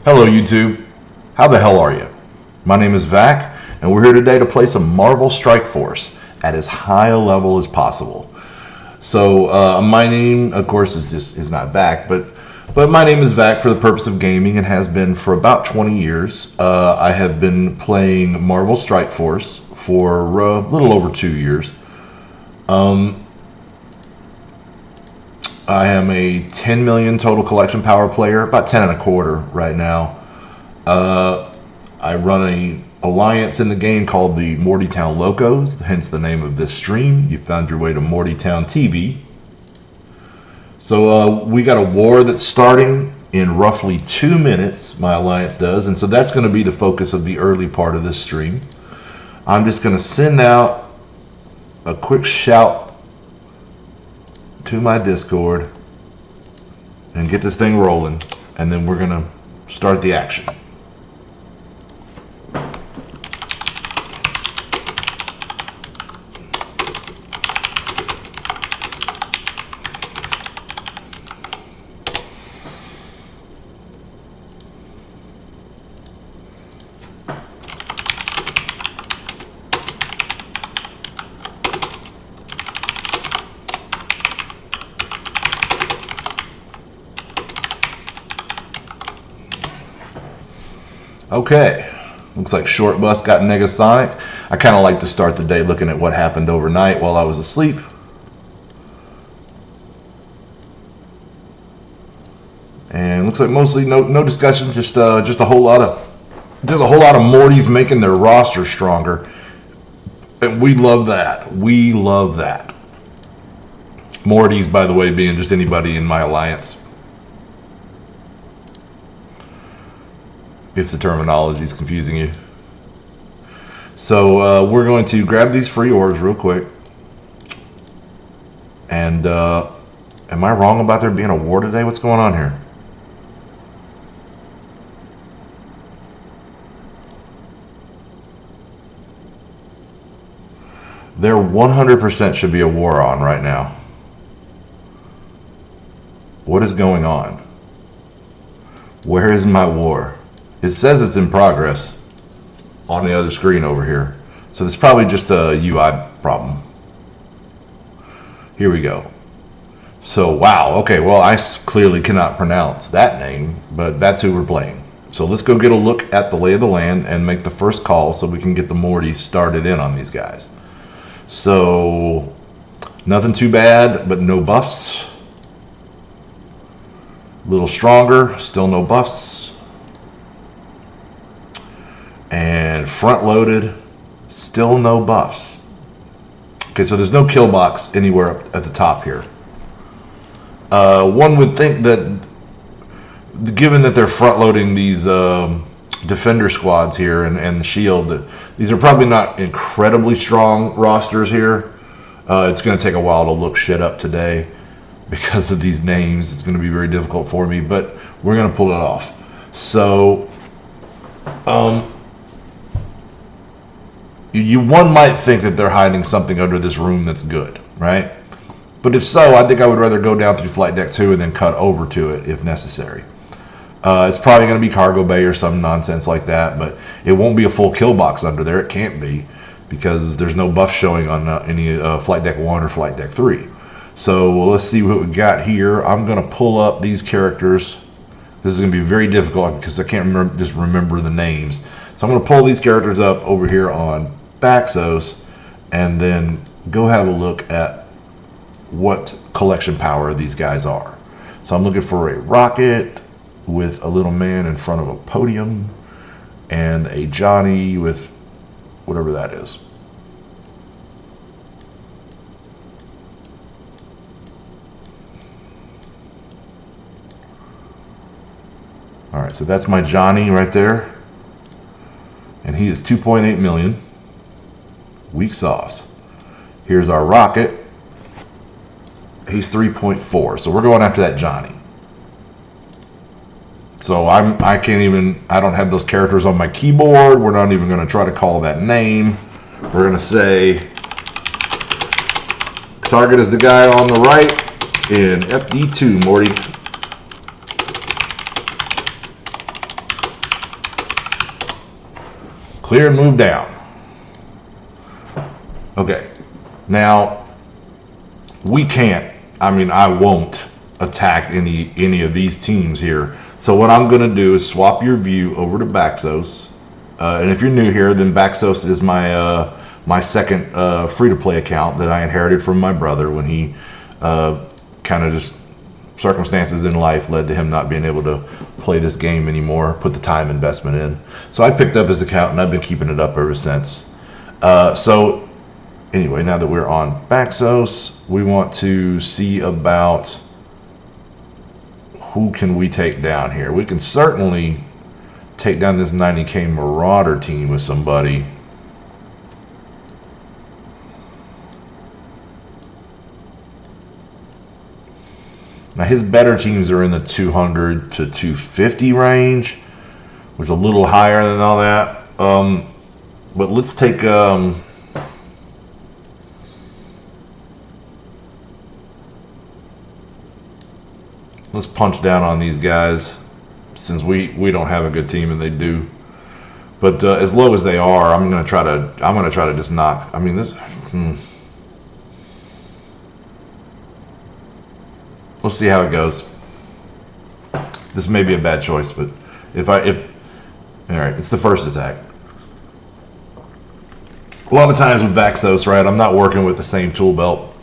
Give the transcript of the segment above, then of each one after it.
Hello YouTube, how the hell are you? My name is Vac, and we're here today to play some Marvel Strike Force at as high a level as possible. So my name, of course, is not Vac, but my name is Vac for the purpose of gaming and has been for about 20 years. I have been playing Marvel Strike Force for a little over 2 years. I am a 10 million total collection power player, about 10 and a quarter right now. I run a alliance in the game called the Mortytown Locos, hence the name of this stream. You found your way to Mortytown TV. So we got a war that's starting in roughly 2 minutes, my alliance does, and so that's going to be the focus of the early part of this stream. I'm just going to send out a quick shout to my Discord and get this thing rolling, and then we're gonna start the action. Okay, looks like Short Bus got Negasonic. I kind of like to start the day looking at what happened overnight while I was asleep. And looks like mostly no discussion, just a whole lot of Mortys making their roster stronger. And we love that. We love that. Mortys, by the way, being just anybody in my alliance, if the terminology is confusing you. So we're going to grab these free orbs real quick. And am I wrong about there being a war today? What's going on here? There 100% should be a war on right now. What is going on? Where is my war? It says it's in progress on the other screen over here. So it's probably just a UI problem. Here we go. So, wow. Okay, well, I clearly cannot pronounce that name, but that's who we're playing. So let's go get a look at the lay of the land and make the first call so we can get the Mortys started in on these guys. So, nothing too bad, but no buffs. A little stronger, still no buffs. And front loaded, still no buffs. Okay, so there's no kill box anywhere at the top here. One would think that, given that they're front loading these defender squads here and the shield, that these are probably not incredibly strong rosters here. It's going to take a while to look shit up today because of these names. It's going to be very difficult for me, but we're going to pull it off. So, one might think that they're hiding something under this room that's good, right? But if so, I think I would rather go down through Flight Deck 2 and then cut over to it if necessary. It's probably going to be cargo bay or some nonsense like that, but it won't be a full kill box under there. It can't be, because there's no buff showing on any Flight Deck 1 or Flight Deck 3. So let's see what we got here. I'm going to pull up these characters. This is going to be very difficult because I can't remember the names. So I'm going to pull these characters up over here on Baxos and then go have a look at what collection power these guys are. So I'm looking for a rocket with a little man in front of a podium and a Johnny with whatever that is. All right, so that's my Johnny right there. And he is 2.8 million. Weak sauce. Here's our rocket. He's 3.4. So we're going after that Johnny. So I don't have those characters on my keyboard. We're not even going to try to call that name. We're going to say target is the guy on the right in FD2, Morty. Clear and move down. Okay. Now, we can't, I won't attack any of these teams here. So what I'm going to do is swap your view over to Baxos. And if you're new here, then Baxos is my second free-to-play account that I inherited from my brother when he kind of just circumstances in life led to him not being able to play this game anymore, put the time investment in. So I picked up his account and I've been keeping it up ever since. So anyway, now that we're on Baxos, we want to see about who can we take down here. We can certainly take down this 90K Marauder team with somebody. Now his better teams are in the 200 to 250 range, which is a little higher than all that. But let's take let's punch down on these guys, since we don't have a good team and they do. But as low as they are, I'm gonna try to just knock. Let's see how it goes. This may be a bad choice, but all right, it's the first attack. A lot of times with Baxos, right, I'm not working with the same tool belt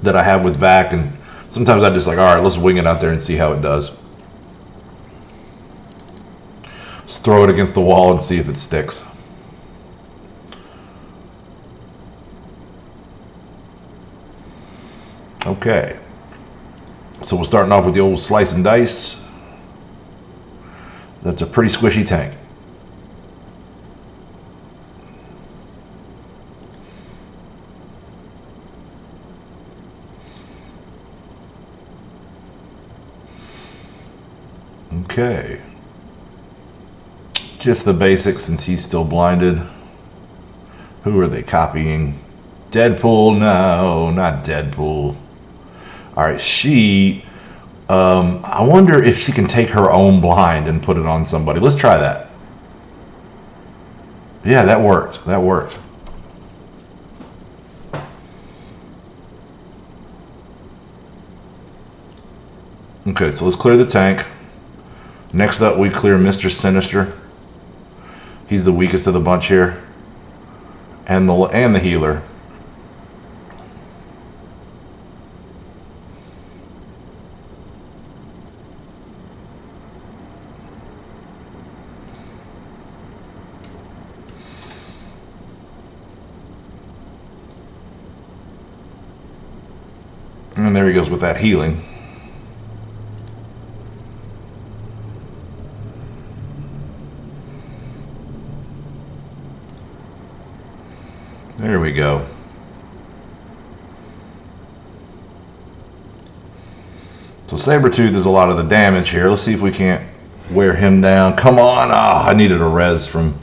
that I have with Vac, and sometimes I just like, all right, let's wing it out there and see how it does. Just throw it against the wall and see if it sticks. Okay. So we're starting off with the old slice and dice. That's a pretty squishy tank. Okay. Just the basics since he's still blinded. Who are they copying? Deadpool? No, not Deadpool. All right, I wonder if she can take her own blind and put it on somebody. Let's try that. Yeah, that worked. That worked. Okay, so let's clear the tank. Next up, we clear Mr. Sinister. He's the weakest of the bunch here. And the healer. And there he goes with that healing. There we go. So Sabretooth is a lot of the damage here. Let's see if we can't wear him down. Come on. Oh, I needed a res from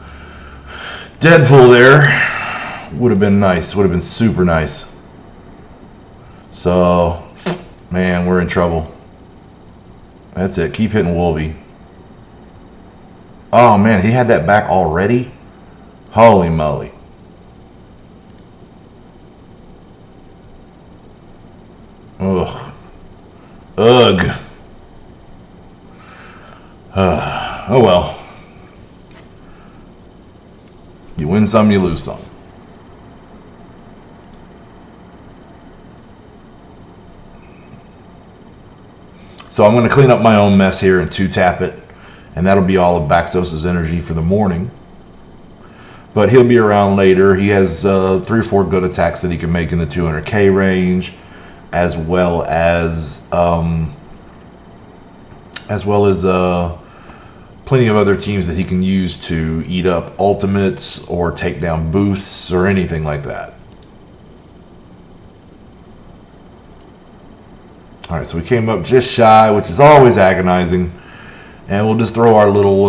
Deadpool there. Would have been nice. Would have been super nice. So, man, we're in trouble. That's it. Keep hitting Wolvie. Oh, man, he had that back already? Holy moly. Ugh. Ugh. Oh, well. You win some, you lose some. So I'm going to clean up my own mess here and two-tap it. And that'll be all of Baxos' energy for the morning. But he'll be around later. He has 3 or 4 good attacks that he can make in the 200K range, as well as plenty of other teams that he can use to eat up ultimates or take down boosts or anything like that. All right, so we came up just shy, which is always agonizing. And we'll just throw our little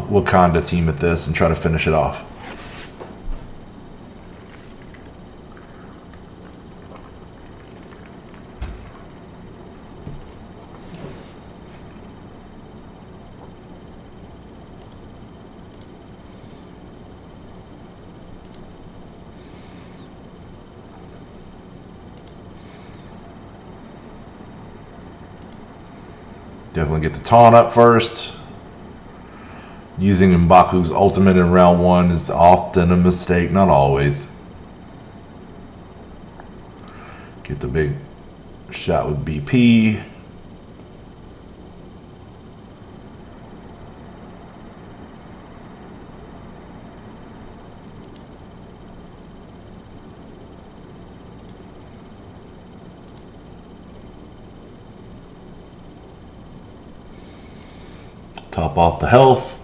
Wakanda team at this and try to finish it off. Definitely get the taunt up first. Using M'Baku's ultimate in round 1 is often a mistake, not always. Get the big shot with BP. Top off the health.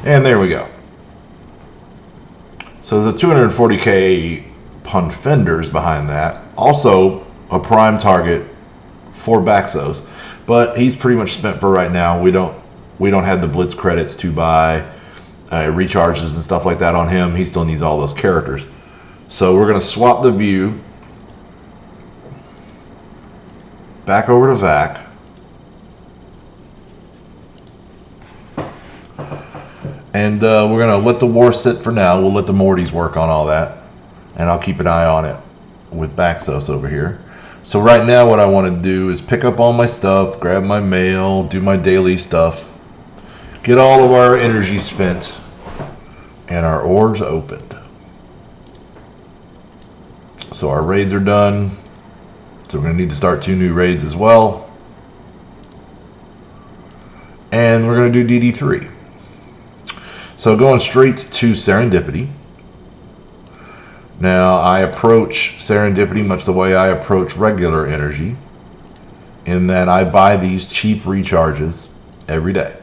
And there we go. So the 240k punch fenders behind that. Also a prime target for Baxos, but he's pretty much spent for right now. We don't have the blitz credits to buy recharges and stuff like that on him. He still needs all those characters. So we're going to swap the view back over to Vac. And we're going to let the war sit for now. We'll let the Mortys work on all that. And I'll keep an eye on it with Baxos over here. So right now what I want to do is pick up all my stuff, grab my mail, do my daily stuff, get all of our energy spent, and our orbs opened. So our raids are done. So we're going to need to start 2 new raids as well. And we're going to do DD3. So going straight to Serendipity. Now I approach Serendipity much the way I approach regular energy, in that I buy these cheap recharges every day.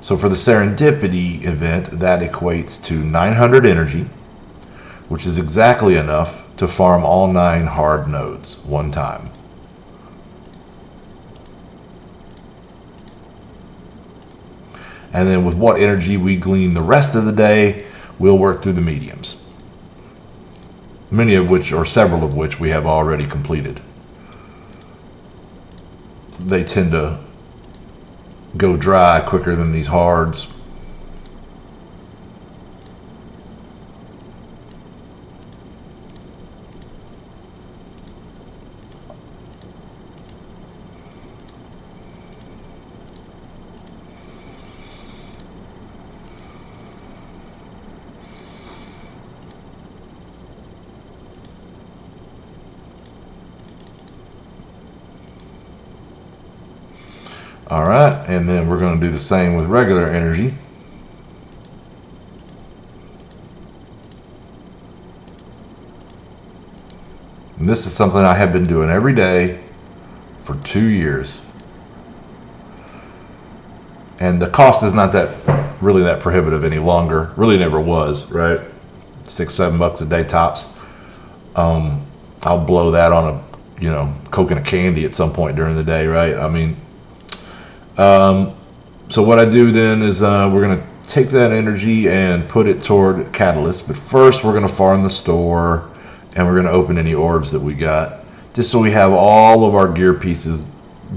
So for the Serendipity event, that equates to 900 energy, which is exactly enough to farm all 9 hard nodes one time. And then with what energy we glean the rest of the day, we'll work through the mediums. Many of which, or several of which, we have already completed. They tend to go dry quicker than these hards. All right, and then we're going to do the same with regular energy. And this is something I have been doing every day for 2 years. And the cost is not really that prohibitive any longer. Really never was, right? $6-7 a day tops. I'll blow that on a, Coke and a candy at some point during the day, right? I mean, so what I do then is we're going to take that energy and put it toward Catalyst. But first we're going to farm the store, and we're going to open any orbs that we got, just so we have all of our gear pieces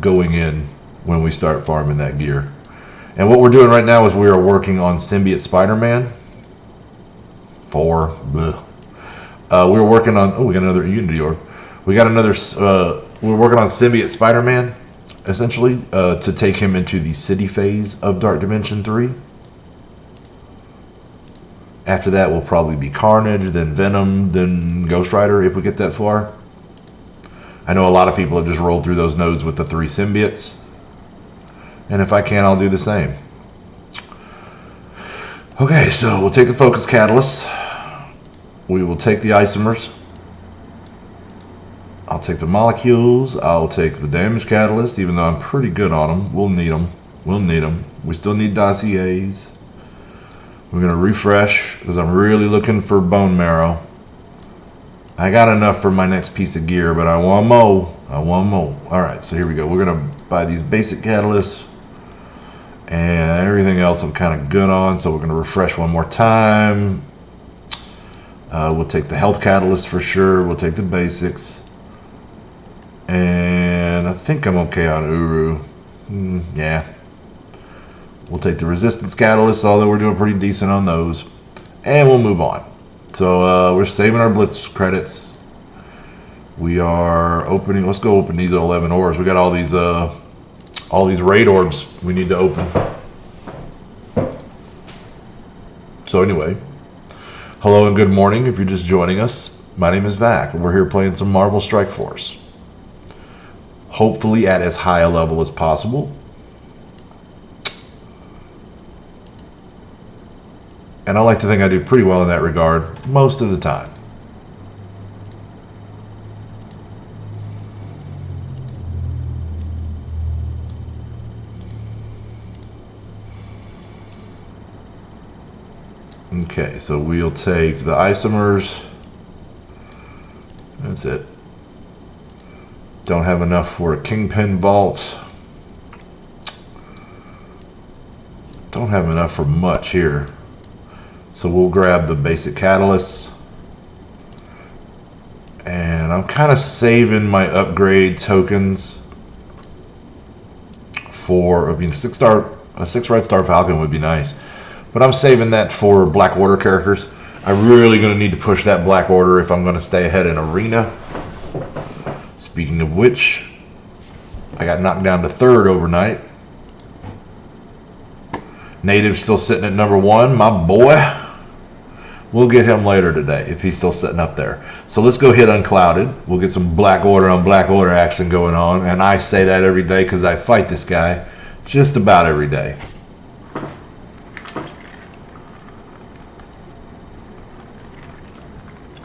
going in when we start farming that gear. And what we're doing right now is we are working on Symbiote Spider-Man 4. We're working on, we got another Unity orb. We got another, we're working on Symbiote Spider-Man, essentially, to take him into the city phase of Dark Dimension 3. After that will probably be Carnage, then Venom, then Ghost Rider, if we get that far. I know a lot of people have just rolled through those nodes with the 3 symbiotes. And if I can, I'll do the same. Okay, so we'll take the Focus Catalyst. We will take the Isomers. I'll take the Molecules. I'll take the Damage Catalyst, even though I'm pretty good on them. We'll need them. We'll need them. We still need dossiers. We're going to refresh, because I'm really looking for Bone Marrow. I got enough for my next piece of gear, but I want more. I want more. Alright, so here we go. We're going to buy these basic catalysts. And everything else I'm kind of good on, so we're going to refresh one more time. We'll take the health catalyst for sure. We'll take the basics. And I think I'm okay on Uru. Yeah. We'll take the resistance catalysts, although we're doing pretty decent on those. And we'll move on. So we're saving our blitz credits. We are opening. Let's go open these 11 orbs. We got all these raid orbs we need to open. So anyway, hello and good morning. If you're just joining us, my name is Vac, and we're here playing some Marvel Strike Force. Hopefully at as high a level as possible. And I like to think I do pretty well in that regard most of the time. Okay, so we'll take the isomers. That's it. Don't have enough for a Kingpin Vault. Don't have enough for much here. So we'll grab the basic catalysts. And I'm kind of saving my upgrade tokens for, I mean, a 6 Red Star Falcon would be nice. But I'm saving that for Black Order characters. I'm really going to need to push that Black Order if I'm going to stay ahead in Arena. Speaking of which, I got knocked down to 3rd overnight. Native still sitting at number 1. My boy. We'll get him later today if he's still sitting up there. So let's go hit Unclouded. We'll get some Black Order on Black Order action going on. And I say that every day because I fight this guy just about every day.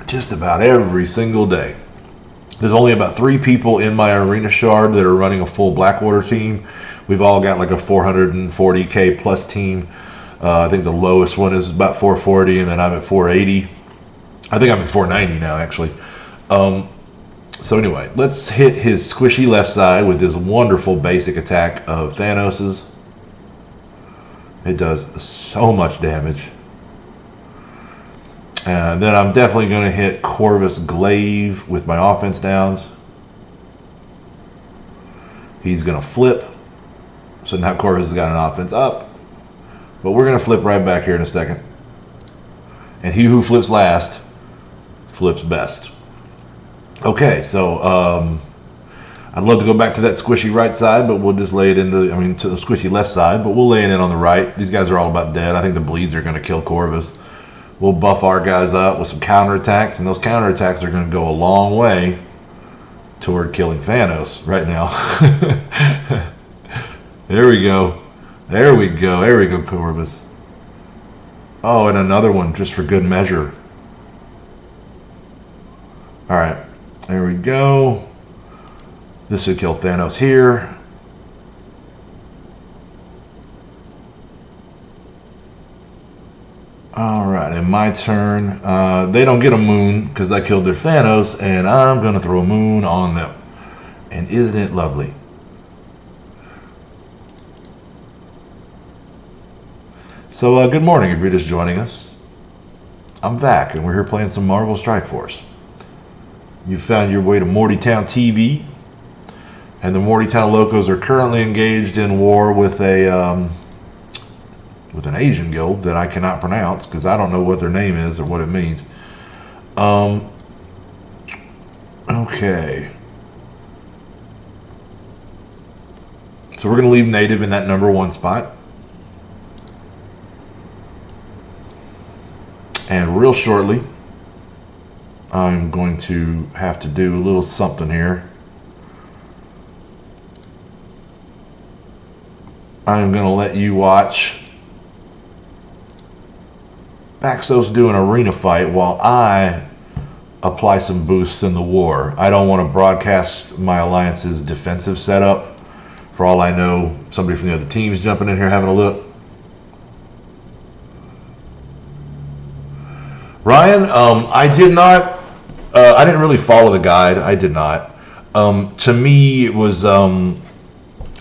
Just about every single day. There's only about 3 people in my arena shard that are running a full Black Order team. We've all got like a 440k plus team. I think the lowest one is about 440, and then I'm at 480. I think I'm at 490 now, actually. So anyway, let's hit his squishy left side with this wonderful basic attack of Thanos's. It does so much damage. And then I'm definitely going to hit Corvus Glaive with my offense downs. He's going to flip. So now Corvus has got an offense up. But we're going to flip right back here in a second. And he who flips last flips best. Okay, so I'd love to go back to that squishy right side, but we'll just lay it into, to the squishy left side, but we'll lay it in on the right. These guys are all about dead. I think the bleeds are going to kill Corvus. We'll buff our guys up with some counterattacks, and those counterattacks are going to go a long way toward killing Thanos right now. There we go. There we go. There we go, Corvus. Oh, and another one just for good measure. All right. There we go. This should kill Thanos here. Alright, and my turn. They don't get a moon because I killed their Thanos, and I'm going to throw a moon on them. And isn't it lovely? So, good morning if you're just joining us. I'm Vac, and we're here playing some Marvel Strike Force. You found your way to Mortytown TV, and the Mortytown Locos are currently engaged in war with an Asian guild that I cannot pronounce because I don't know what their name is or what it means. Okay. So we're going to leave Native in that number 1 spot. And real shortly, I'm going to have to do a little something here. I'm going to let you watch Baxos do an arena fight while I apply some boosts in the war. I don't want to broadcast my alliance's defensive setup. For all I know, somebody from the other team's jumping in here having a look. Ryan, I did not. I didn't really follow the guide. I did not. To me, it was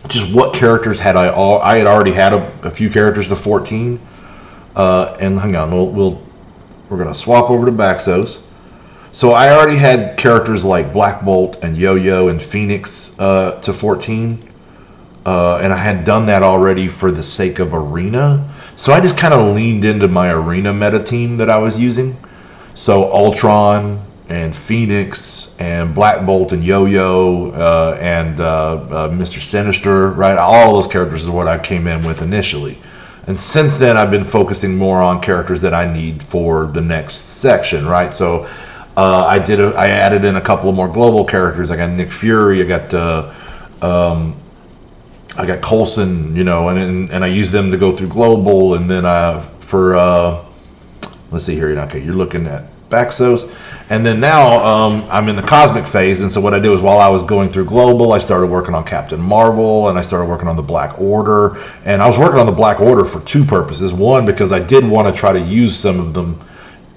just what characters had I had already had a few characters to 14. And hang on, we're gonna swap over to Baxos. So I already had characters like Black Bolt and Yo-Yo and Phoenix to 14. and I had done that already for the sake of arena. So I just kind of leaned into my arena meta team that I was using. So Ultron and Phoenix and Black Bolt and Yo-Yo and Mr. Sinister, right? All those characters is what I came in with initially. And since then, I've been focusing more on characters that I need for the next section, right? So I added in a couple of more global characters. I got Nick Fury. I got Coulson, you know, and I use them to go through global. And then let's see here. Okay, you're looking at Baxos. And then now I'm in the cosmic phase. And so what I did was while I was going through global, I started working on Captain Marvel and I started working on the Black Order. And I was working on the Black Order for two purposes. One, because I did want to try to use some of them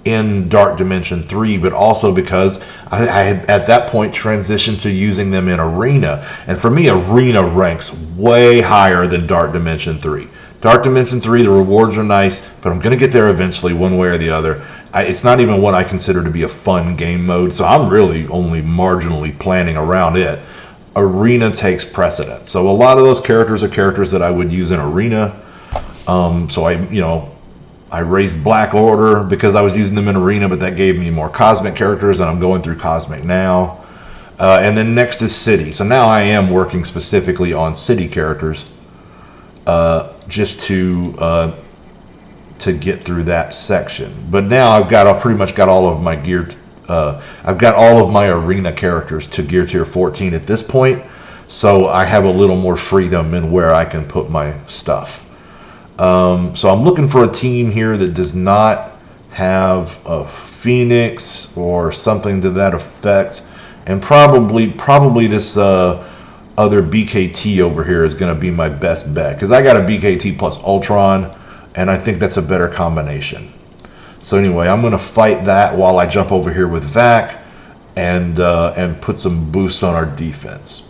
in Dark Dimension 3, but also because I had at that point transitioned to using them in Arena. And for me, Arena ranks way higher than Dark Dimension 3. Dark Dimension 3, the rewards are nice, but I'm going to get there eventually one way or the other. It's not even what I consider to be a fun game mode, so I'm really only marginally planning around it. Arena takes precedence. So a lot of those characters are characters that I would use in Arena. So I raised Black Order because I was using them in Arena, but that gave me more Cosmic characters, and I'm going through Cosmic now. And then next is City. So now I am working specifically on City characters, just to get through that section. But now I pretty much got all of my gear. I've got all of my Arena characters to Gear Tier 14 at this point, so I have a little more freedom in where I can put my stuff. So I'm looking for a team here that does not have a Phoenix or something to that effect, and probably this other BKT over here is going to be my best bet, because I got a BKT plus Ultron, and I think that's a better combination. So anyway, I'm going to fight that while I jump over here with Vac and put some boosts on our defense.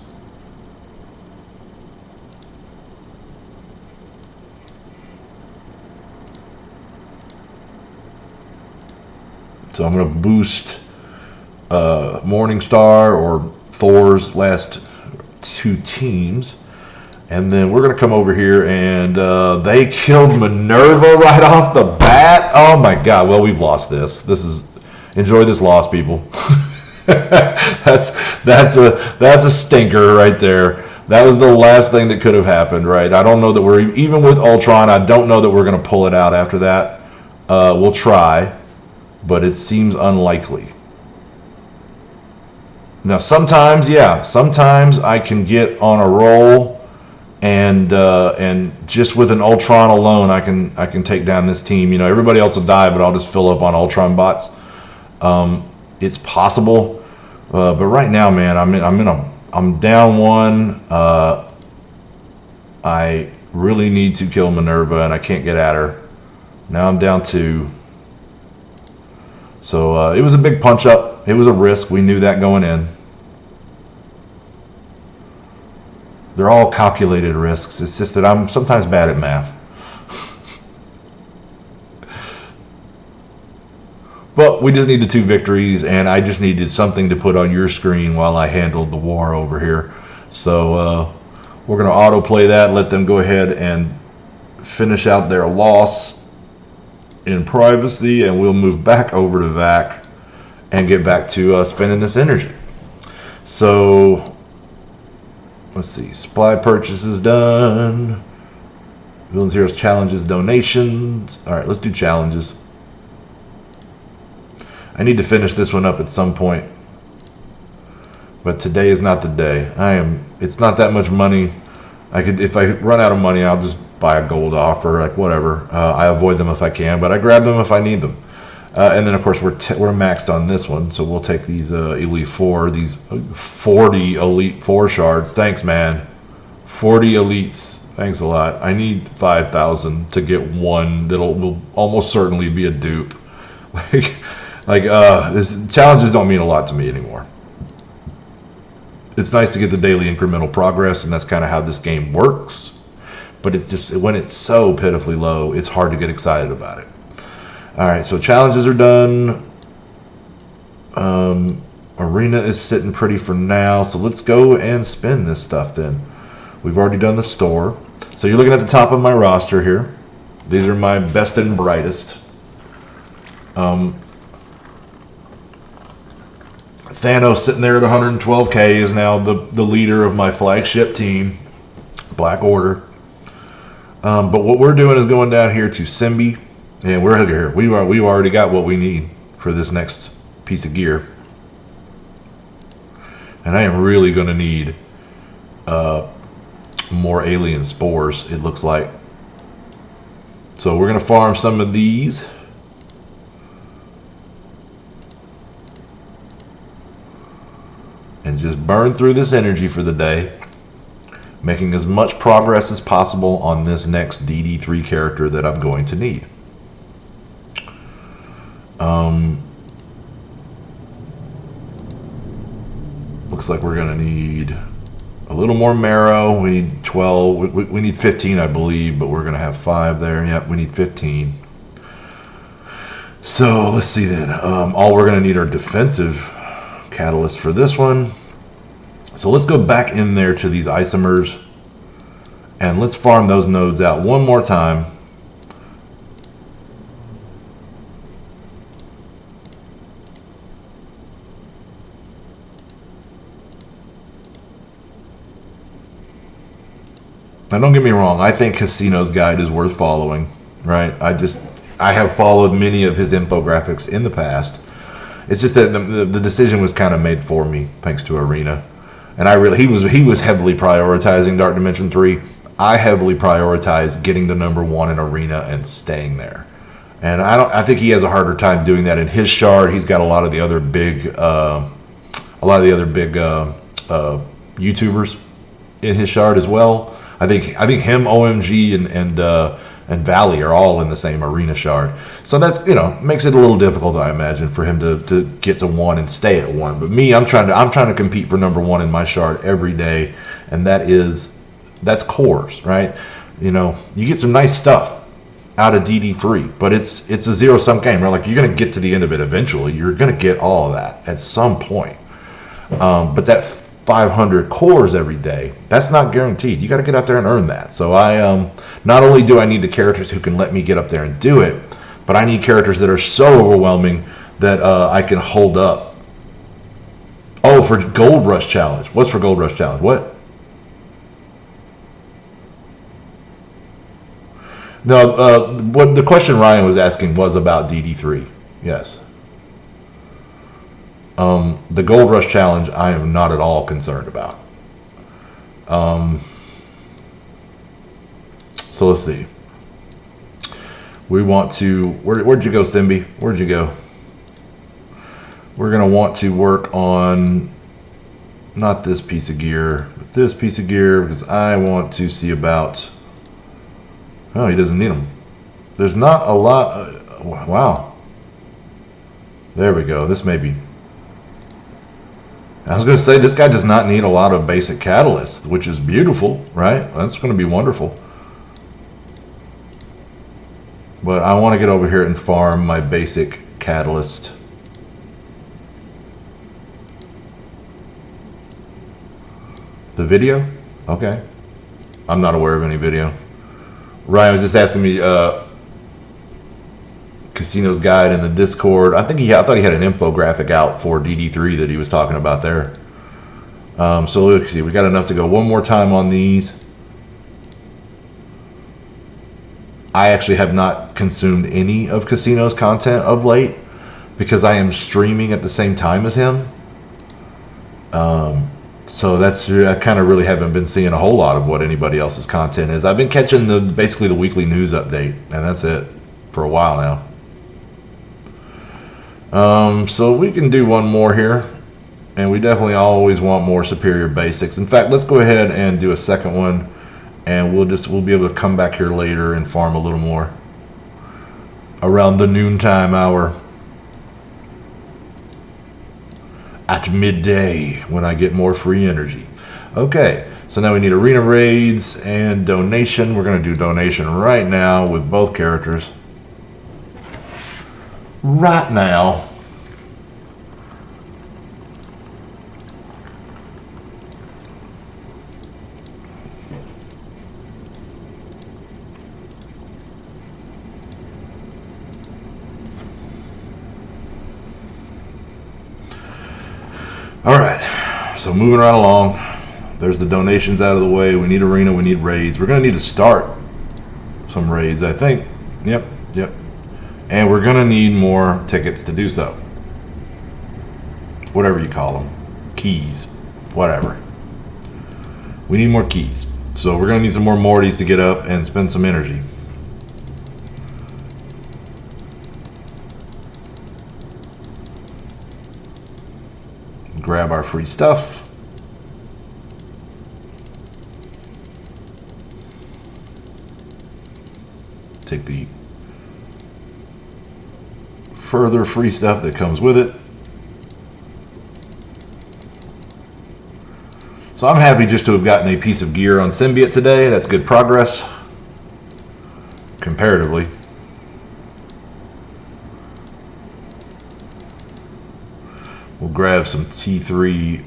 So I'm going to boost Morningstar or Thor's last two teams. And then we're going to come over here, and they killed Minerva right off the bat. Oh, my God. Well, we've lost this. Enjoy this loss, people. That's a stinker right there. That was the last thing that could have happened, right? I don't know that even with Ultron, I don't know that we're going to pull it out after that. We'll try, but it seems unlikely. Now, sometimes I can get on a roll, and just with an Ultron alone, I can take down this team. You know, everybody else will die, but I'll just fill up on Ultron bots. It's possible, but right now, man, I'm down one. I really need to kill Minerva, and I can't get at her. Now I'm down two. So it was a big punch up. It was a risk. We knew that going in. They're all calculated risks. It's just that I'm sometimes bad at math. But we just need the two victories, and I just needed something to put on your screen while I handled the war over here. So we're going to autoplay that, let them go ahead and finish out their loss in privacy, and we'll move back over to VAC and get back to spending this energy. So let's see, supply purchases done, Villains Heroes challenges, donations. All right, let's do challenges. I need to finish this one up at some point, but today is not the day. It's not that much money. If I run out of money, I'll just buy a gold offer, like whatever. I avoid them if I can, but I grab them if I need them. And then of course we're maxed on this one, so we'll take these Elite 4, these 40 Elite 4 shards. Thanks, man. 40 Elites. Thanks a lot. I need 5,000 to get one will almost certainly be a dupe. This challenges don't mean a lot to me anymore. It's nice to get the daily incremental progress, and that's kind of how this game works. But it's just, when it's so pitifully low, it's hard to get excited about it. All right, so challenges are done. Arena is sitting pretty for now, so let's go and spin this stuff then. We've already done the store. So you're looking at the top of my roster here. These are my best and brightest. Thanos sitting there at 112K is now the leader of my flagship team, Black Order. But what we're doing is going down here to Simbi, and we're here. We've already got what we need for this next piece of gear, and I am really going to need more alien spores. It looks like. So we're going to farm some of these. And just burn through this energy for the day, making as much progress as possible on this next DD3 character that I'm going to need. Looks like we're going to need a little more marrow. We need 12. We need 15, I believe, but we're going to have 5 there. Yep, we need 15. So let's see then. All we're going to need are defensive catalyst for this one. So let's go back in there to these isomers and let's farm those nodes out one more time. Now don't get me wrong, I think Casino's guide is worth following, right? I have followed many of his infographics in the past. It's just that the decision was kind of made for me thanks to Arena, and he was heavily prioritizing Dark Dimension 3. I heavily prioritized getting to #1 in Arena and staying there, and I think he has a harder time doing that in his shard. He's got a lot of the other big YouTubers in his shard as well. I think him, OMG, and Valley are all in the same Arena shard. So that's, makes it a little difficult, I imagine, for him to get to 1 and stay at 1. But me, I'm trying to compete for #1 in my shard every day, and that's cores, right? You get some nice stuff out of DD3, but it's a zero-sum game, right? Like, you're going to get to the end of it eventually. You're going to get all of that at some point. But that 500 cores every day, that's not guaranteed. You got to get out there and earn that. So not only do I need the characters who can let me get up there and do it, but I need characters that are so overwhelming that I can hold up. Oh, for Gold Rush Challenge. What's for Gold Rush Challenge? What? No, what the question Ryan was asking was about DD3. Yes. The Gold Rush Challenge, I am not at all concerned about. So let's see. We want to... Where'd you go, Simbi? Where'd you go? We're going to want to work on... not this piece of gear, but this piece of gear, because I want to see about... Oh, he doesn't need them. There's not a lot... wow. There we go. This may be... I was going to say, this guy does not need a lot of basic catalysts, which is beautiful, right? That's going to be wonderful. But I want to get over here and farm my basic catalyst. The video? Okay. I'm not aware of any video. Ryan was just asking me Casino's guide in the Discord. I thought he had an infographic out for DD3 that he was talking about there. So let's see, we got enough to go one more time on these. I actually have not consumed any of Casino's content of late because I am streaming at the same time as him. So I kind of really haven't been seeing a whole lot of what anybody else's content is. I've been catching basically the weekly news update, and that's it for a while now. So we can do one more here, and we definitely always want more superior basics. In fact, let's go ahead and do a second one, and we'll be able to come back here later and farm a little more around the noontime hour at midday when I get more free energy. Okay, so now we need arena raids and donation. We're going to do donation right now with both characters. Right now. So moving right along. There's the donations out of the way. We need arena. We need raids. We're going to need to start some raids, I think. Yep. And we're going to need more tickets to do so. Whatever you call them. Keys. Whatever. We need more keys. So we're going to need some more Mortys to get up and spend some energy. Grab our free stuff. Take the further free stuff that comes with it. So I'm happy just to have gotten a piece of gear on Symbiote today. That's good progress, comparatively. We'll grab some T3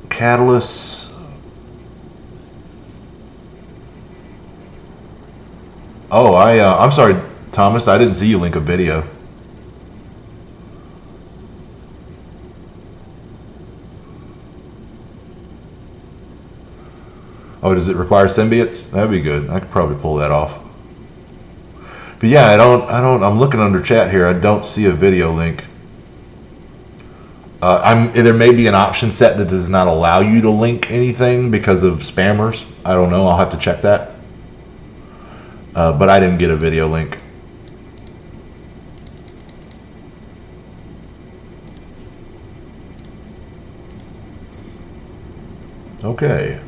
catalysts. Oh, I'm sorry, Thomas. I didn't see you link a video. Oh, does it require symbiotes? That'd be good. I could probably pull that off. But yeah, I'm looking under chat here. I don't see a video link. There may be an option set that does not allow you to link anything because of spammers. I don't know. I'll have to check that. But I didn't get a video link. Okay.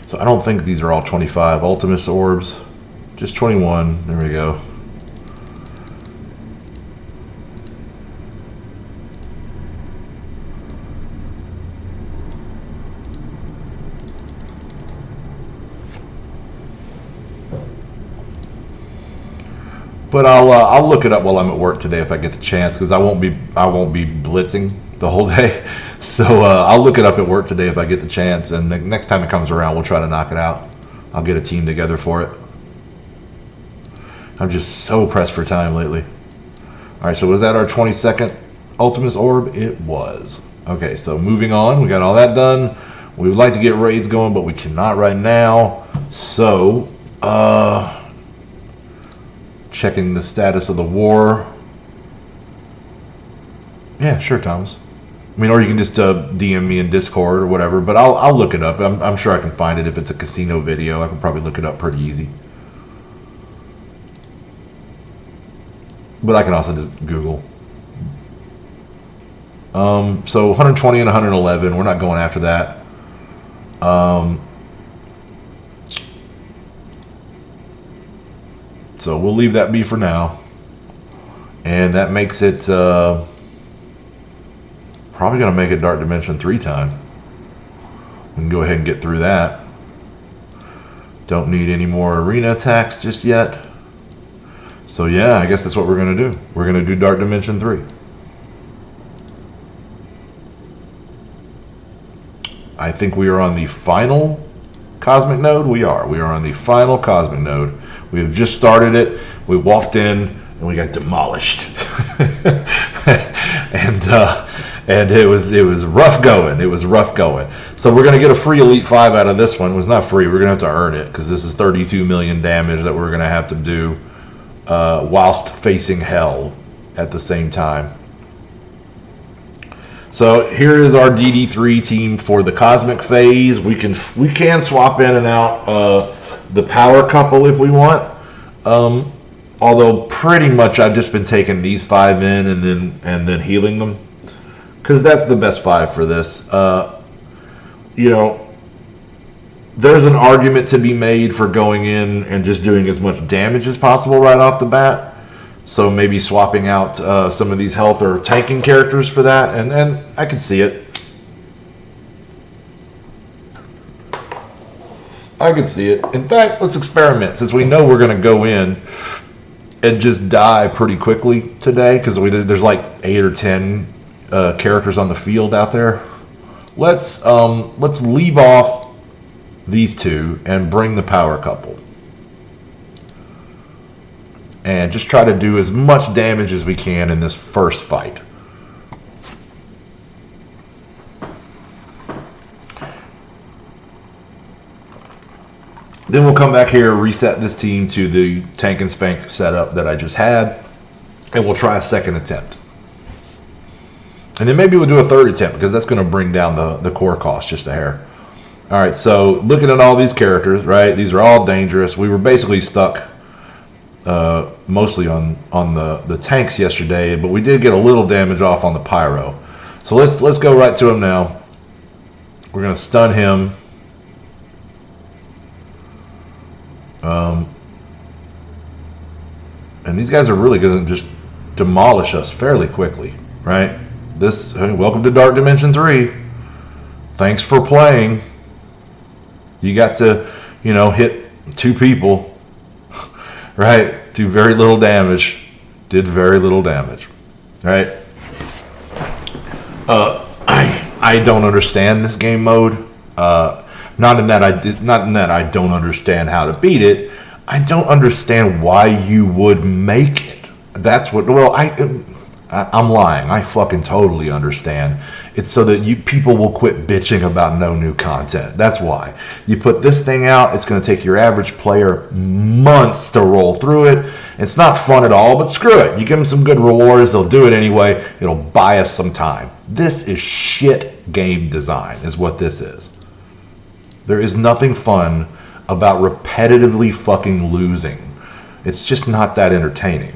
So I don't think these are all 25 Ultimus orbs. Just 21. There we go. But I'll look it up while I'm at work today if I get the chance, because I won't be blitzing the whole day. So I'll look it up at work today if I get the chance, and the next time it comes around, we'll try to knock it out. I'll get a team together for it. I'm just so pressed for time lately. All right, so was that our 22nd Ultimus orb? It was. Okay, so moving on. We got all that done. We would like to get raids going, but we cannot right now. So, checking the status of the war. Yeah, sure, Thomas. I mean, or you can just DM me in Discord or whatever, but I'll look it up. I'm sure I can find it. If it's a casino video, I can probably look it up pretty easy. But I can also just Google. So 120 and 111, we're not going after that. So we'll leave that be for now. And that makes it probably going to make it Dark Dimension 3 time. We can go ahead and get through that. Don't need any more arena attacks just yet. So yeah, I guess that's what we're going to do. We're going to do Dark Dimension 3. I think we are on the final Cosmic Node. We are on the final Cosmic Node. We have just started it. We walked in and we got demolished. and it was rough going. It was rough going. So we're going to get a free Elite 5 out of this one. It was not free. We're going to have to earn it because this is 32 million damage that we're going to have to do whilst facing hell at the same time. So here is our DD3 team for the Cosmic Phase. We can swap in and out the power couple if we want. Although pretty much I've just been taking these 5 in and then healing them, because that's the best 5 for this. You know, there's an argument to be made for going in and just doing as much damage as possible right off the bat. So maybe swapping out some of these health or tanking characters for that, and I can see it. I can see it. In fact, let's experiment, since we know we're going to go in and just die pretty quickly today, because there's like 8 or 10 characters on the field out there. Let's leave off these 2 and bring the power couple. and just try to do as much damage as we can in this first fight. Then we'll come back here, reset this team to the tank and spank setup that I just had, and we'll try a second attempt. And then maybe we'll do a third attempt, because that's going to bring down the core cost just a hair. All right, so looking at all these characters, right, these are all dangerous. We were basically stuck mostly on the tanks yesterday, but we did get a little damage off on the pyro. So let's go right to him now. We're going to stun him. And these guys are really going to just demolish us fairly quickly, right? Welcome to Dark Dimension 3. Thanks for playing. You got to, hit 2 people, right? Do very little damage. Did very little damage, right? I don't understand this game mode. Not in that I don't understand how to beat it. I don't understand why you would make it. That's what. Well, I'm lying. I fucking totally understand. It's so that people will quit bitching about no new content. That's why. You put this thing out, it's going to take your average player months to roll through it. It's not fun at all, but screw it. You give them some good rewards, they'll do it anyway. It'll buy us some time. This is shit game design, is what this is. There is nothing fun about repetitively fucking losing. It's just not that entertaining.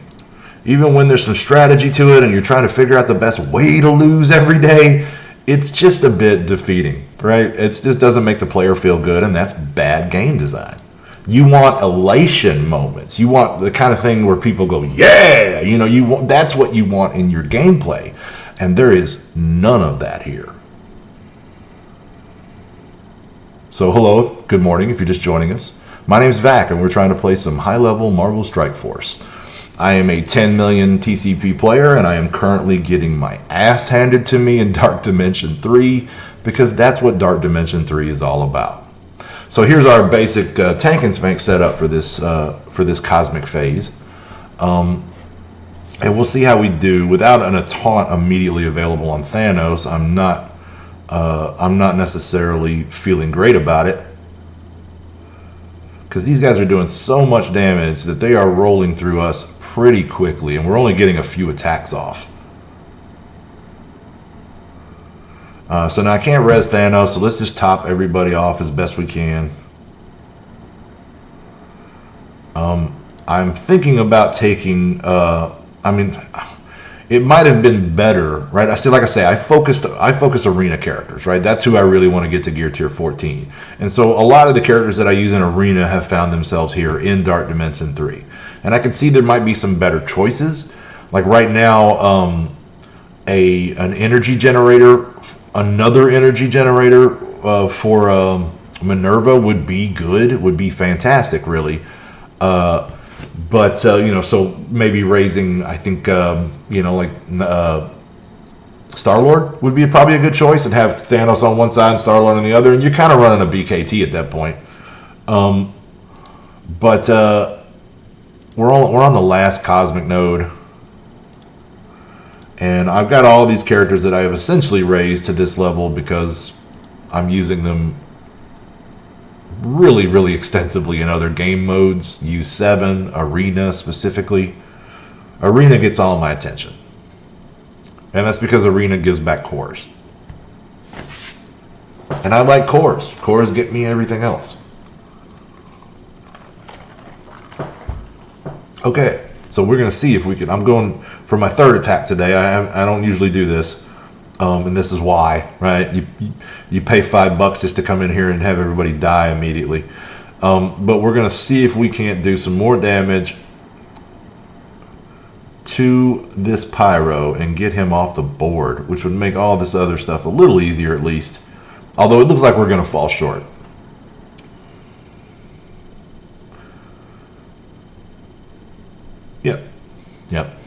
Even when there's some strategy to it and you're trying to figure out the best way to lose every day, it's just a bit defeating, right? It just doesn't make the player feel good, and that's bad game design. You want elation moments. You want the kind of thing where people go, yeah! That's what you want in your gameplay. And there is none of that here. So hello, good morning if you're just joining us. My name is Vac, and we're trying to play some high-level Marvel Strike Force. I am a 10 million TCP player, and I am currently getting my ass handed to me in Dark Dimension 3, because that's what Dark Dimension 3 is all about. So here's our basic tank and spank setup for this cosmic phase. And we'll see how we do. Without a taunt immediately available on Thanos, I'm not necessarily feeling great about it, because these guys are doing so much damage that they are rolling through us pretty quickly, and we're only getting a few attacks off. So now I can't res Thanos, so let's just top everybody off as best we can. I'm thinking about taking, it might have been better, right? I focus arena characters, right? That's who I really want to get to gear tier 14. And so a lot of the characters that I use in arena have found themselves here in Dark Dimension 3. And I can see there might be some better choices. Like right now, an energy generator, another energy generator for Minerva would be good, would be fantastic, really. But so maybe raising, I think, Star-Lord would be probably a good choice, and have Thanos on one side and Star-Lord on the other, and you're kind of running a BKT at that point. But we're on the last cosmic node, and I've got all these characters that I have essentially raised to this level because I'm using them really, really extensively in other game modes. U7, Arena specifically. Arena gets all my attention. And that's because Arena gives back cores. And I like cores. Cores get me everything else. Okay, so we're going to see if we can. I'm going for my third attack today. I don't usually do this. And this is why, right? You pay $5 just to come in here and have everybody die immediately. But we're going to see if we can't do some more damage to this Pyro and get him off the board, which would make all this other stuff a little easier at least. Although it looks like we're going to fall short. Yep.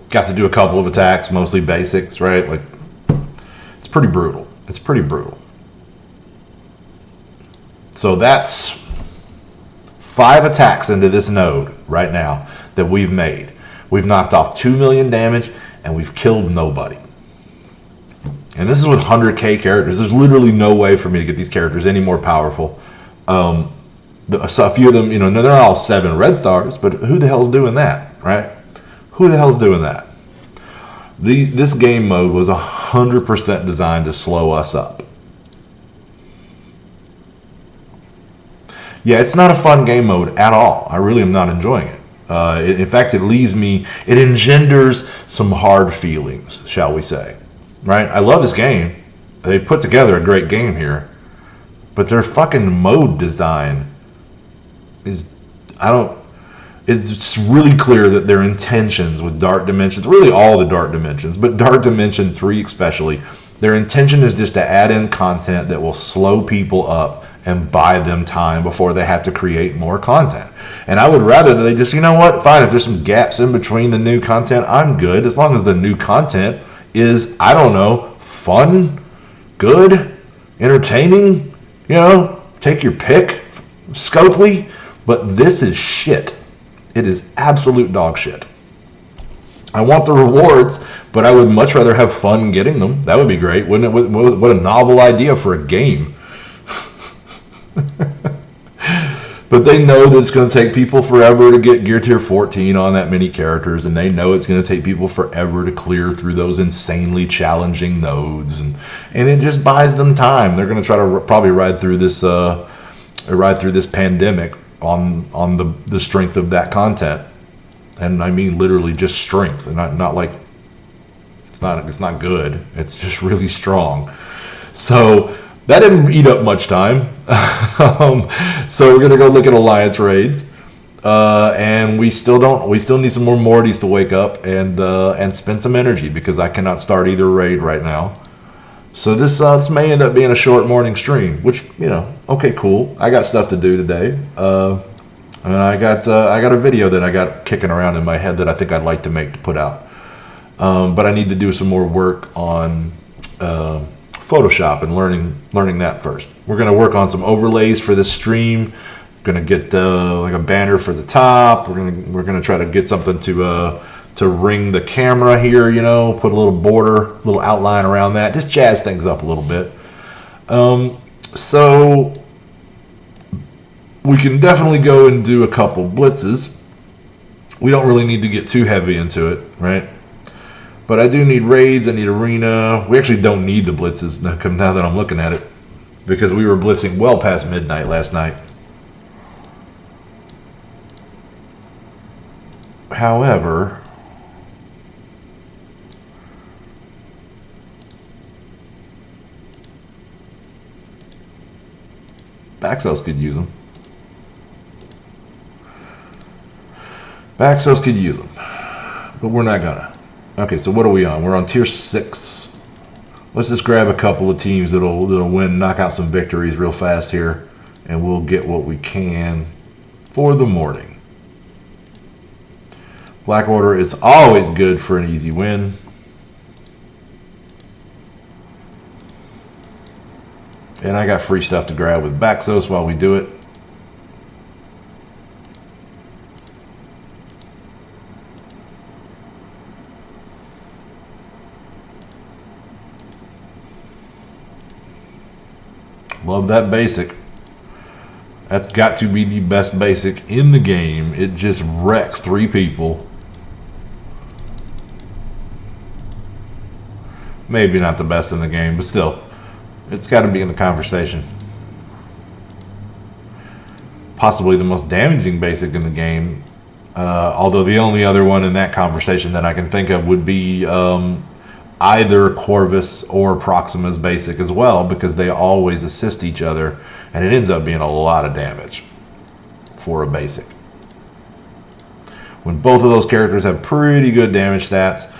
Got to do a couple of attacks, mostly basics, right? Like, it's pretty brutal. So that's 5 attacks into this node right now that we've made. We've knocked off 2 million damage, and we've killed nobody. And this is with 100k characters. There's literally no way for me to get these characters any more powerful. So a few of them, they're not all 7 red stars, but who the hell's doing that, right? Who the hell's doing that? This game mode was 100% designed to slow us up. Yeah, it's not a fun game mode at all. I really am not enjoying it. In fact, it engenders some hard feelings, shall we say. Right? I love this game. They put together a great game here. But their fucking mode design is, it's really clear that their intentions with Dark Dimensions, really all the Dark Dimensions, but Dark Dimension 3 especially, their intention is just to add in content that will slow people up and buy them time before they have to create more content. And I would rather that they just, fine, if there's some gaps in between the new content, I'm good. As long as the new content is, fun, good, entertaining, take your pick, scopely, but this is shit. It is absolute dog shit. I want the rewards, but I would much rather have fun getting them. That would be great, wouldn't it? What a novel idea for a game. But they know that it's going to take people forever to get Gear Tier 14 on that many characters, and they know it's going to take people forever to clear through those insanely challenging nodes, and it just buys them time. They're going to try to probably ride through this pandemic on the strength of that content, and I mean literally just strength, and not like it's not good. It's just really strong. So that didn't eat up much time. So we're gonna go look at alliance raids, and we still need some more Mortys to wake up and spend some energy, because I cannot start either raid right now. So this may end up being a short morning stream, which okay, cool. I got stuff to do today, and I got a video that I got kicking around in my head that I think I'd like to put out, but I need to do some more work on Photoshop and learning that first. We're going to work on some overlays for this stream. Going to get like a banner for the top. We're going to try to get something to ring the camera here, put a little border, little outline around that, just jazz things up a little bit. So we can definitely go and do a couple blitzes. We don't really need to get too heavy into it, right? But I do need raids, I need arena. We actually don't need the blitzes now that I'm looking at it, because we were blitzing well past midnight last night. However, Baxos could use them. Baxos could use them, but we're not gonna. Okay, so what are we on? We're on tier 6. Let's just grab a couple of teams that'll win, knock out some victories real fast here, and we'll get what we can for the morning. Black Order is always good for an easy win. And I got free stuff to grab with Baxos while we do it. Love that basic. That's got to be the best basic in the game. It just wrecks 3 people. Maybe not the best in the game, but still, it's got to be in the conversation. Possibly the most damaging basic in the game. Although the only other one in that conversation that I can think of would be either Corvus or Proxima's basic as well, because they always assist each other, and it ends up being a lot of damage for a basic. When both of those characters have pretty good damage stats,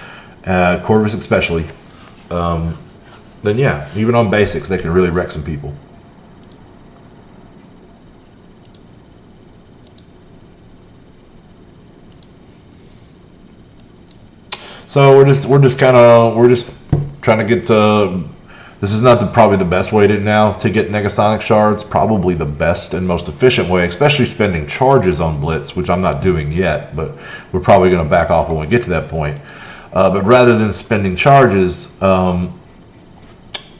Corvus especially, then yeah, even on basics, they can really wreck some people. So we're just trying to get This is not probably the best way to get Negasonic shards. Probably the best and most efficient way, especially spending charges on Blitz, which I'm not doing yet, but we're probably going to back off when we get to that point. But rather than spending charges,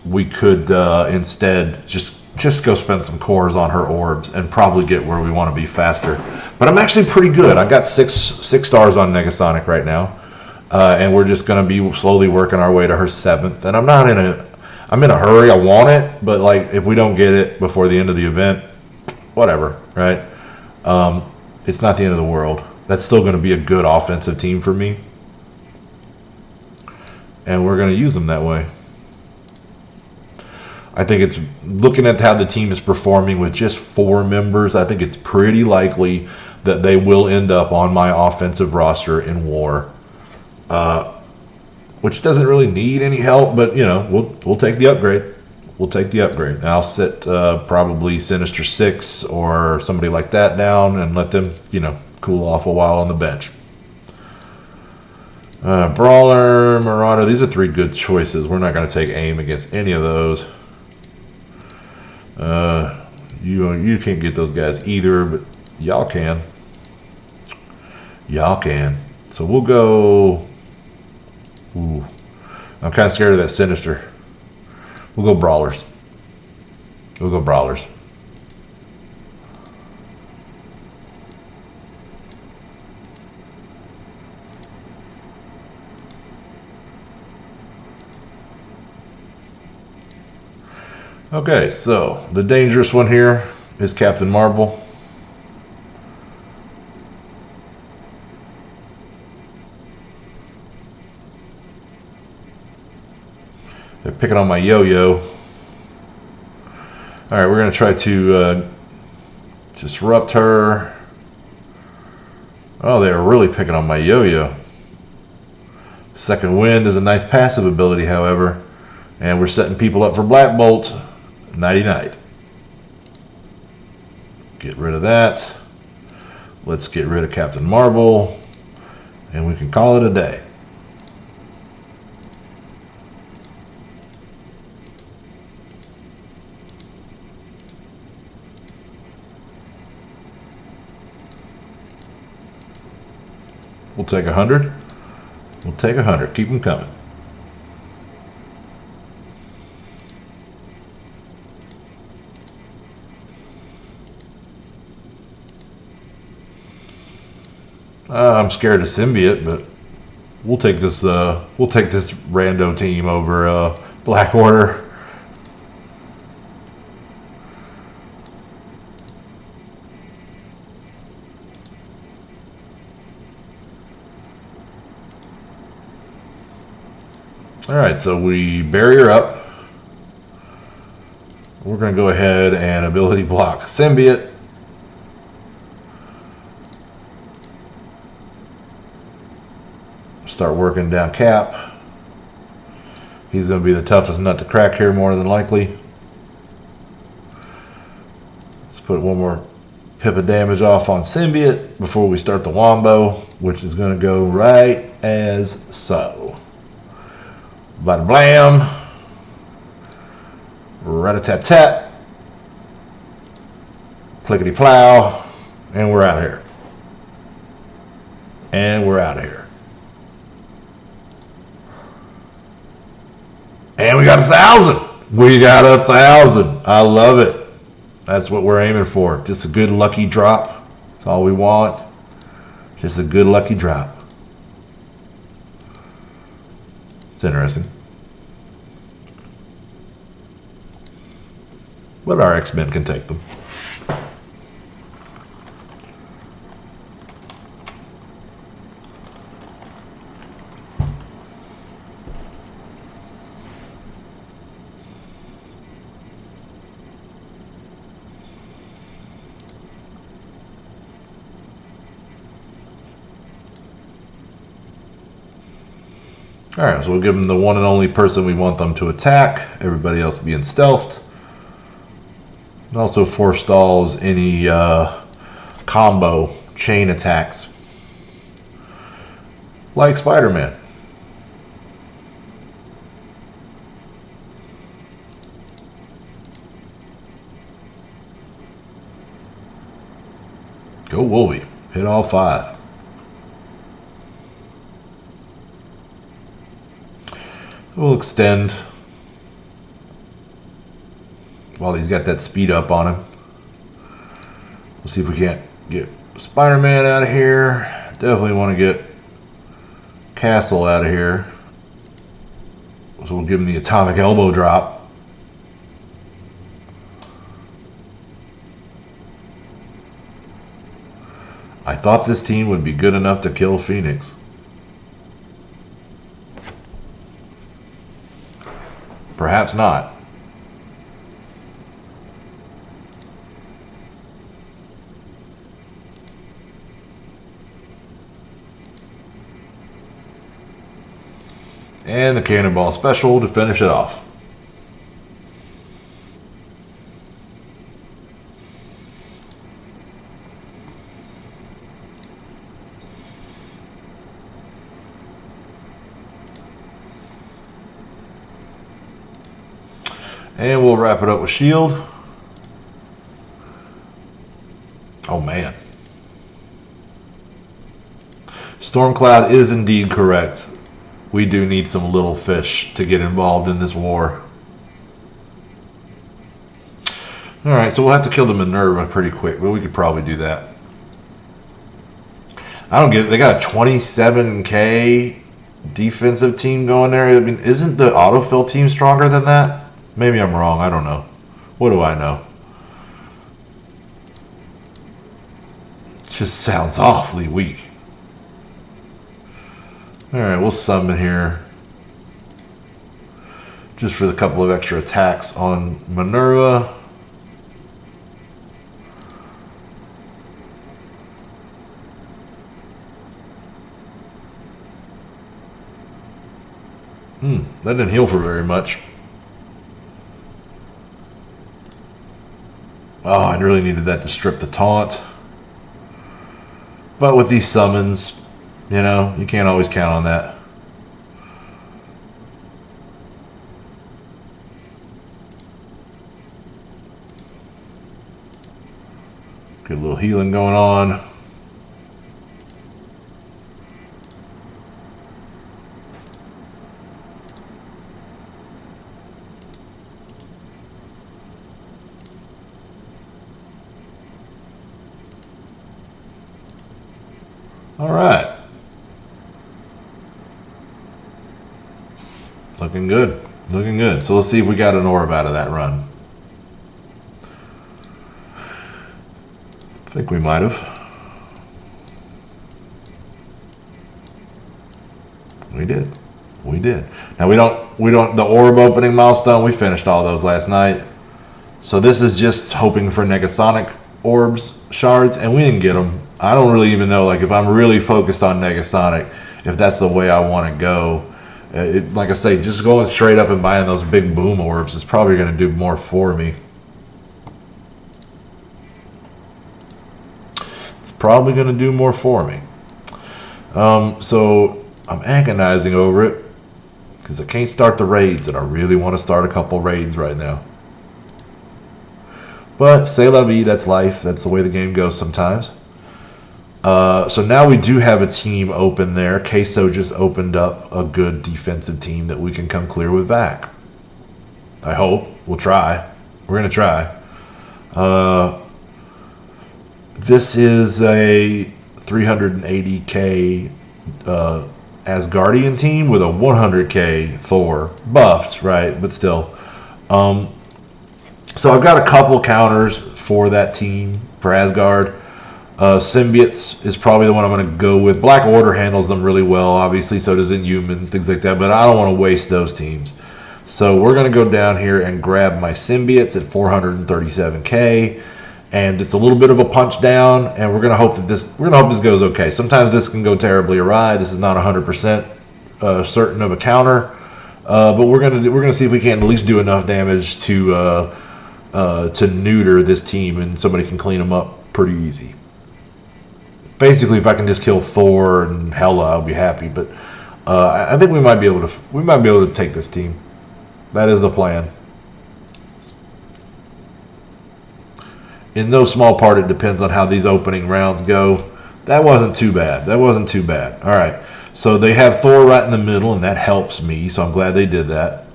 we could instead just go spend some cores on her orbs and probably get where we want to be faster. But I'm actually pretty good. I got six stars on Negasonic right now, and we're just going to be slowly working our way to her 7th. And I'm in a hurry. I want it, but like if we don't get it before the end of the event, whatever, right? It's not the end of the world. That's still going to be a good offensive team for me, and we're going to use them that way. I think it's looking at how the team is performing with just 4 members. I think it's pretty likely that they will end up on my offensive roster in war. Which doesn't really need any help, but you know, we'll take the upgrade. We'll take the upgrade. And I'll sit probably Sinister 6 or somebody like that down and let them, you know, cool off a while on the bench. Brawler, Marauder, these are 3 good choices. We're not going to take aim against any of those. You can't get those guys either, but y'all can. Y'all can. So we'll go. Ooh, I'm kind of scared of that Sinister. We'll go Brawlers. We'll go Brawlers. Okay, so the dangerous one here is Captain Marvel. They're picking on my yo-yo. All right, we're going to try to disrupt her. Oh, they're really picking on my yo-yo. Second Wind is a nice passive ability, however. And we're setting people up for Black Bolt. Nighty-night. Get rid of that. Let's get rid of Captain Marvel. And we can call it a day. We'll take 100. We'll take 100. Keep them coming. I'm scared of Symbiote, but we'll take this. We'll take this rando team over Black Order. All right, so we barrier up. We're going to go ahead and ability block Symbiote. Start working down Cap. He's going to be the toughest nut to crack here, more than likely. Let's put one more pip of damage off on Symbiote before we start the Wombo, which is going to go right as so. Bada blam. Rat-a-tat-tat. Plickety plow. And we're out of here. And we're out of here. And we got 1,000. We got 1,000. I love it. That's what we're aiming for. Just a good lucky drop. That's all we want. Just a good lucky drop. It's interesting. But our X-Men can take them. All right, so we'll give them the one and only person we want them to attack. Everybody else being stealthed. It also forestalls any combo chain attacks. Like Spider-Man. Go Wolvie. Hit all 5. We'll extend while he's got that speed up on him. We'll see if we can't get Spider-Man out of here. Definitely want to get Castle out of here. So we'll give him the atomic elbow drop. I thought this team would be good enough to kill Phoenix. Perhaps not. And the Cannonball Special to finish it off. And we'll wrap it up with Shield. Oh man. Stormcloud is indeed correct. We do need some little fish to get involved in this war. Alright, so we'll have to kill the Minerva pretty quick, but we could probably do that. I don't get it. They got a 27k defensive team going there. I mean, isn't the autofill team stronger than that? Maybe I'm wrong. I don't know. What do I know? It just sounds awfully weak. Alright, we'll summon here. Just for the couple of extra attacks on Minerva. That didn't heal for very much. Oh, I really needed that to strip the taunt. But with these summons, you know, you can't always count on that. Good little healing going on. All right. Looking good. Looking good. So let's see if we got an orb out of that run. I think we might have. We did. We did. Now we don't the orb opening milestone, we finished all those last night. So this is just hoping for Negasonic orbs, shards, and we didn't get them. I don't really even know, like, if I'm really focused on Negasonic, if that's the way I want to go. Like I say, just going straight up and buying those big boom orbs is probably going to do more for me. It's probably going to do more for me. So I'm agonizing over it because I can't start the raids, and I really want to start a couple raids right now. But c'est la vie, that's life. That's the way the game goes sometimes. So now we do have a team open there. Queso just opened up a good defensive team that we can come clear with back. I hope. We'll try. We're going to try. This is a 380k Asgardian team with a 100k Thor. Buffed, right? But still. So I've got a couple counters for that team, for Asgard. Symbiotes is probably the one I'm going to go with. Black Order handles them really well, obviously, so does Inhumans, things like that, but I don't want to waste those teams. So we're going to go down here and grab my Symbiotes at 437k, and it's a little bit of a punch down, and we're going to hope that this goes okay. Sometimes this can go terribly awry. This is not 100% certain of a counter, but we're going to see if we can at least do enough damage to neuter this team, and somebody can clean them up pretty easy. Basically, if I can just kill Thor and Hela, I'll be happy. But I think we might be able to take this team. That is the plan. in no small part, it depends on how these opening rounds go. That wasn't too bad. That wasn't too bad. All right. So they have Thor right in the middle, and that helps me. So I'm glad they did that.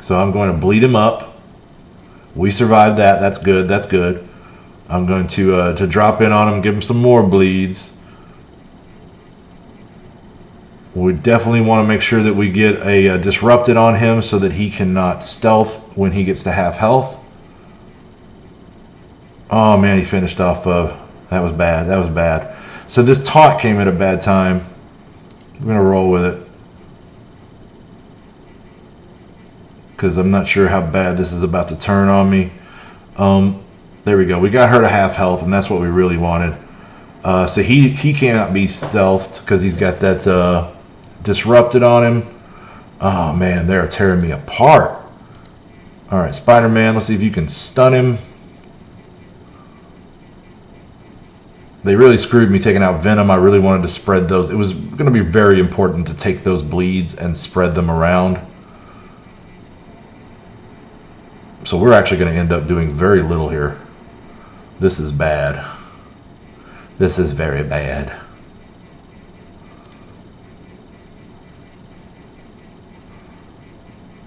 So I'm going to bleed him up. We survived that. That's good. That's good. I'm going to drop in on him, give him some more bleeds. We definitely want to make sure that we get a disrupted on him so that he cannot stealth when he gets to half health. Oh man, he finished off. That was bad. That was bad. So this taunt came at a bad time. I'm going to roll with it, because I'm not sure how bad this is about to turn on me. There we go. We got her to half health, and that's what we really wanted. So he cannot be stealthed because he's got that disrupted on him. Oh man, they're tearing me apart. All right, Spider-Man, let's see if you can stun him. They really screwed me taking out Venom. I really wanted to spread those. It was going to be very important to take those bleeds and spread them around. So we're actually going to end up doing very little here. This is bad. This is very bad.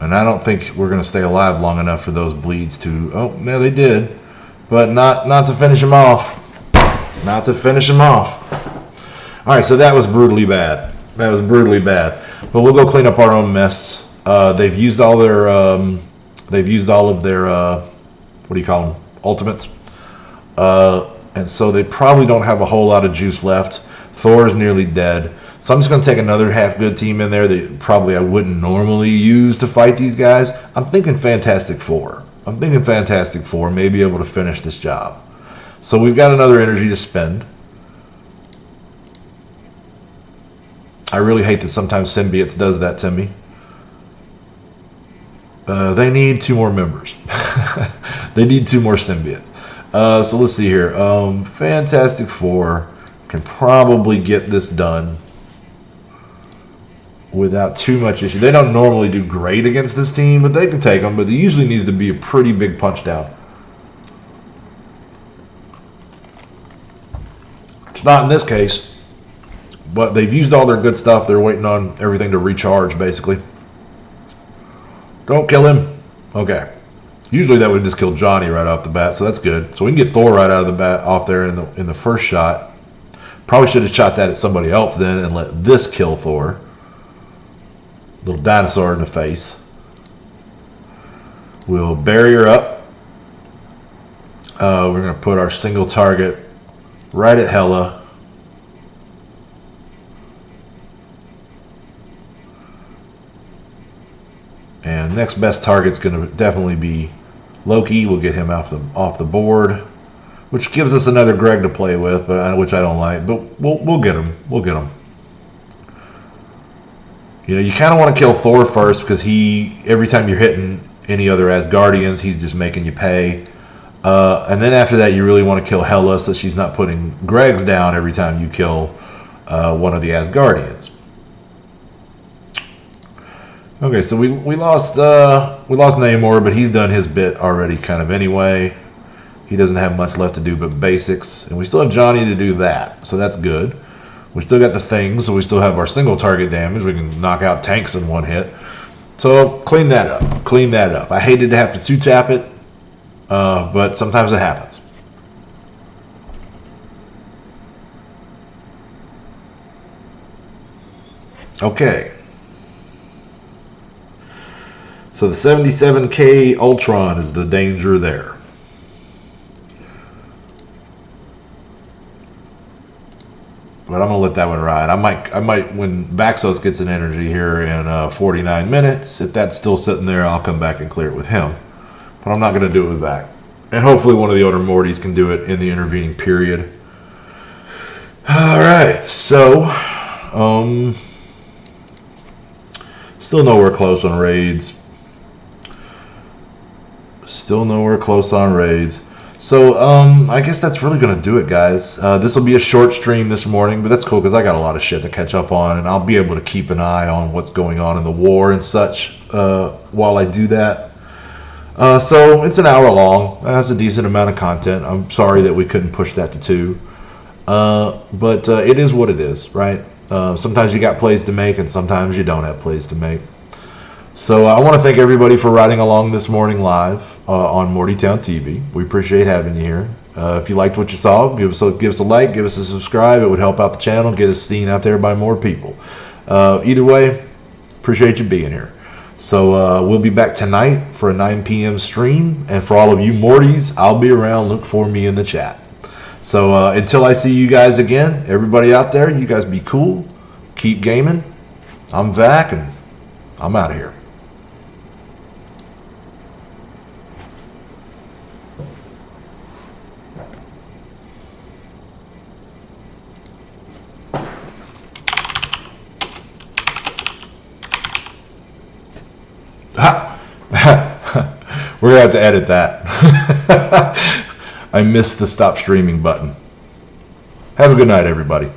And I don't think we're going to stay alive long enough for those bleeds to... Oh, no, they did. But not to finish them off. Not to finish him off. All right, so that was brutally bad. That was brutally bad. But we'll go clean up our own mess. They've used all their... They've used all of their... what do you call them? Ultimates. And so they probably don't have a whole lot of juice left. Thor is nearly dead. So I'm just going to take another half-good team in there that probably I wouldn't normally use to fight these guys. I'm thinking Fantastic Four. I'm thinking Fantastic Four may be able to finish this job. So we've got another energy to spend. I really hate that sometimes Symbiotes does that to me. They need 2 more members. They need 2 more Symbiotes. So let's see here. Fantastic Four can probably get this done without too much issue. They don't normally do great against this team, but they can take them. But there usually needs to be a pretty big punch down. It's not in this case, but they've used all their good stuff. They're waiting on everything to recharge, basically. Don't kill him. Okay. Usually that would just kill Johnny right off the bat, so that's good. So we can get Thor right out of the bat off there in the first shot. Probably should have shot that at somebody else then and let this kill Thor. Little dinosaur in the face. We'll barrier up. We're going to put our single target right at Hela. And next best target's going to definitely be Loki. We'll get him off the board, which gives us another Greg to play with, but which I don't like. But we'll get him. We'll get him. You know, you kind of want to kill Thor first because every time you're hitting any other Asgardians, he's just making you pay. And then after that, you really want to kill Hela so she's not putting Greg's down every time you kill one of the Asgardians. Okay, so we lost Namor, but he's done his bit already kind of anyway. He doesn't have much left to do but basics. And we still have Johnny to do that, so that's good. We still got the things, so we still have our single target damage. We can knock out tanks in one hit. So clean that up. Clean that up. I hated to have to two-tap it, but sometimes it happens. Okay. So the 77K Ultron is the danger there. But I'm gonna let that one ride. I might when Baxos gets an energy here in 49 minutes. If that's still sitting there, I'll come back and clear it with him. But I'm not gonna do it with Vac. And hopefully one of the older Mortys can do it in the intervening period. All right, so still nowhere close on raids. Still nowhere close on raids. So, I guess that's really going to do it, guys. This will be a short stream this morning, but that's cool because I got a lot of shit to catch up on, and I'll be able to keep an eye on what's going on in the war and such while I do that. So it's an hour long. That's a decent amount of content. I'm sorry that we couldn't push that to 2. But it is what it is, right? Sometimes you got plays to make, and sometimes you don't have plays to make. So I want to thank everybody for riding along this morning live on Mortytown TV. We appreciate having you here. If you liked what you saw, give us a like, give us a subscribe. It would help out the channel, get us seen out there by more people. Either way, appreciate you being here. So we'll be back tonight for a 9 p.m. stream. And for all of you Mortys, I'll be around. Look for me in the chat. So until I see you guys again, everybody out there, you guys be cool. Keep gaming. I'm Vac, and I'm out of here. We're going to have to edit that. I missed the stop streaming button. Have a good night, everybody.